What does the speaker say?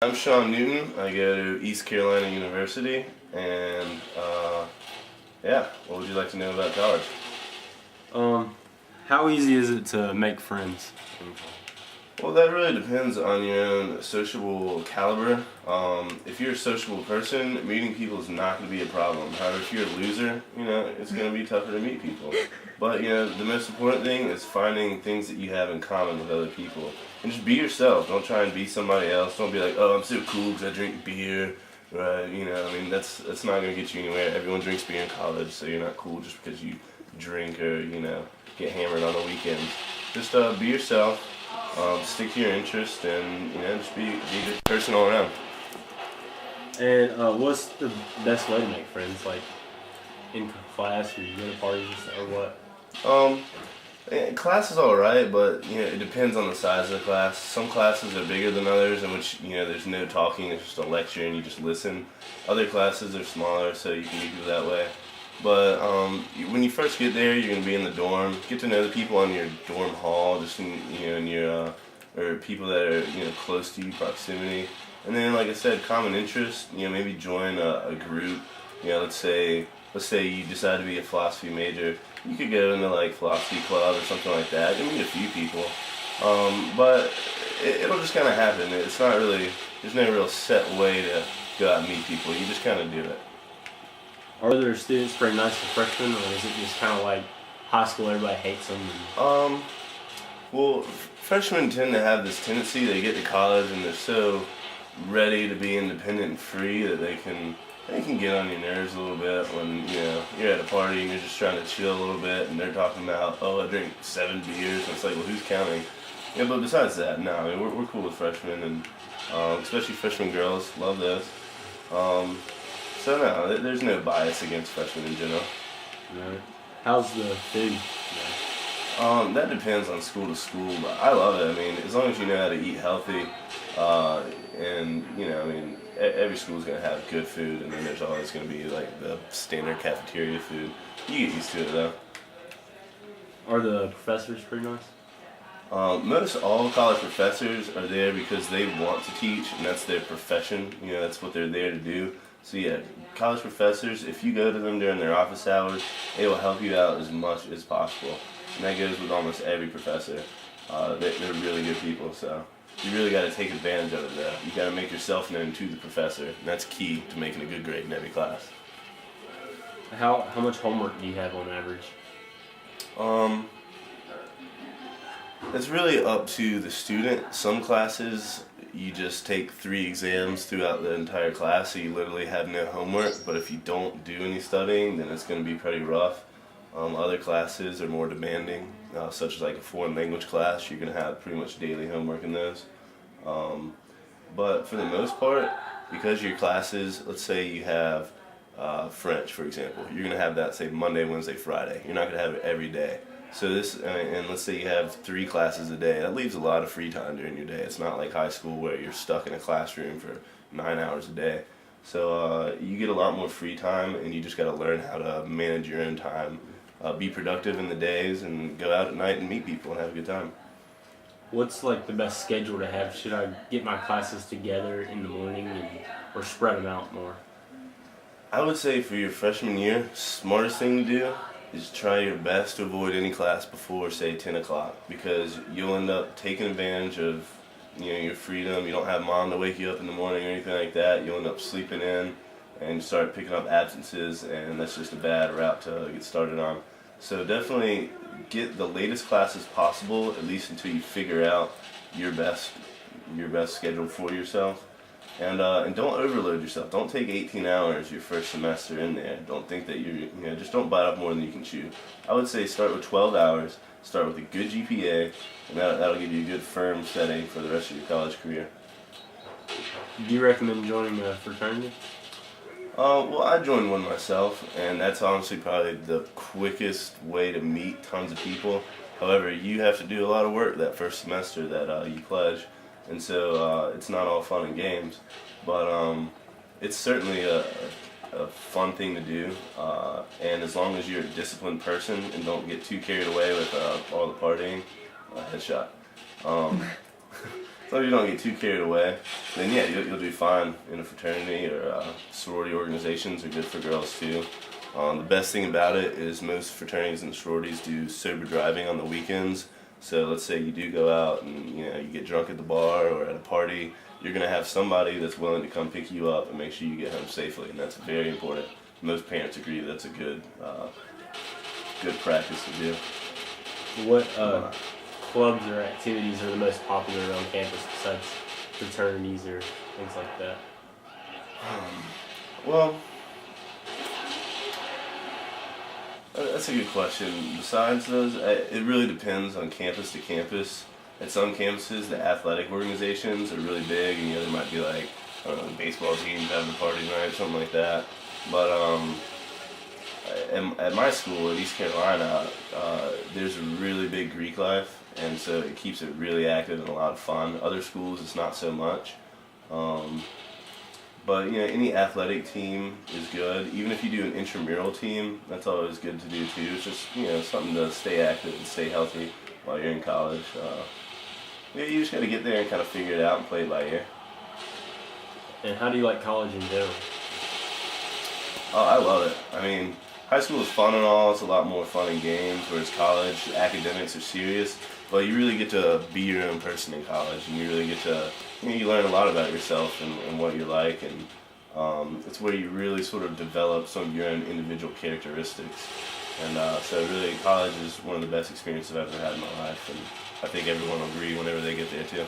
I'm Sean Newton. I go to East Carolina University, and yeah, what would you like to know about college? How easy is it to make friends? Well, that really depends on your own sociable caliber. If you're a sociable person, meeting people is not going to be a problem. However, if you're a loser, it's going to be tougher to meet people. But, the most important thing is finding things that you have in common with other people. And just be yourself. Don't try and be somebody else. Don't be like, oh, I'm so cool because I drink beer. Right? That's not going to get you anywhere. Everyone drinks beer in college, so you're not cool just because you drink or, get hammered on the weekends. Just be yourself. Stick to your interest and just be a good person all around. And what's the best way to make friends? Like in class or you go to parties or what? Class is alright, but it depends on the size of the class. Some classes are bigger than others, in which there's no talking, it's just a lecture and you just listen. Other classes are smaller, so you can meet people that way. But when you first get there, you're gonna be in the dorm. Get to know the people on your dorm hall, just in your or people that are close to you, proximity. And then, like I said, common interest. Maybe join a group. Let's say you decide to be a philosophy major. You could go into like philosophy club or something like that. You'll meet a few people, but it'll just kind of happen. It's not really. There's no real set way to go out and meet people. You just kind of do it. Are there students pretty nice for freshmen, or is it just kind of like high school, everybody hates them? Well, freshmen tend to have this tendency, they get to college and they're so ready to be independent and free that they can get on your nerves a little bit when, you're at a party and you're just trying to chill a little bit and they're talking about, oh, I drink 7 beers, and it's like, well, who's counting? But besides that, no, we're cool with freshmen, and especially freshman girls, love those. So no, there's no bias against freshmen in general. Right. How's the food? That depends on school to school, but I love it. I mean, as long as you know how to eat healthy, and every school's gonna have good food, and then there's always gonna be like the standard cafeteria food. You get used to it though. Are the professors pretty nice? Most all college professors are there because they want to teach, and that's their profession. That's what they're there to do. So yeah, college professors, if you go to them during their office hours, they will help you out as much as possible. And that goes with almost every professor. They're really good people, so you really got to take advantage of it though. You got to make yourself known to the professor, and that's key to making a good grade in every class. How much homework do you have on average? It's really up to the student. Some classes you just take 3 exams throughout the entire class, so you literally have no homework. But if you don't do any studying, then it's going to be pretty rough. Other classes are more demanding, such as like a foreign language class. You're going to have pretty much daily homework in those. But for the most part, because your classes, let's say you have French, for example, you're going to have that, say, Monday, Wednesday, Friday. You're not going to have it every day. So and let's say you have 3 classes a day, that leaves a lot of free time during your day. It's not like high school where you're stuck in a classroom for 9 hours a day. So you get a lot more free time, and you just got to learn how to manage your own time, be productive in the days, and go out at night and meet people and have a good time. What's like the best schedule to have? Should I get my classes together in the morning or spread them out more? I would say for your freshman year, smartest thing to do is try your best to avoid any class before, say, 10 o'clock, because you'll end up taking advantage of your freedom. You don't have mom to wake you up in the morning or anything like that. You'll end up sleeping in and start picking up absences, and that's just a bad route to get started on. So definitely get the latest classes possible, at least until you figure out your best schedule for yourself. And don't overload yourself. Don't take 18 hours your first semester in there. Don't think that just don't bite off more than you can chew. I would say start with 12 hours, start with a good GPA, and that'll give you a good firm setting for the rest of your college career. Do you recommend joining a fraternity? Well, I joined one myself, and that's honestly probably the quickest way to meet tons of people. However, you have to do a lot of work that first semester that you pledge. And so it's not all fun and games, but it's certainly a fun thing to do. And as long as you're a disciplined person and don't get too carried away with all the partying, headshot. as long as you don't get too carried away, then yeah, you'll do fine in a fraternity or sorority organizations are good for girls too. The best thing about it is most fraternities and sororities do sober driving on the weekends. So let's say you do go out and you get drunk at the bar or at a party, you're gonna have somebody that's willing to come pick you up and make sure you get home safely, and that's very important. Most parents agree that's a good practice to do. What clubs or activities are the most popular around campus besides fraternities or things like that? Well, that's a good question. Besides those, it really depends on campus to campus. At some campuses, the athletic organizations are really big, and there might be like, I don't know, the baseball teams having a party night or something like that. But at my school, at East Carolina, there's a really big Greek life, and so it keeps it really active and a lot of fun. Other schools, it's not so much. But any athletic team is good. Even if you do an intramural team, that's always good to do too. It's just something to stay active and stay healthy while you're in college. You just got to get there and kind of figure it out and play it by ear. And how do you like college in general? Oh, I love it. I mean, high school is fun and all. It's a lot more fun in games, whereas college academics are serious. But you really get to be your own person in college, and you really get to you learn a lot about yourself and what you like, and it's where you really sort of develop some of your own individual characteristics. And so really, college is one of the best experiences I've ever had in my life, and I think everyone will agree whenever they get there too.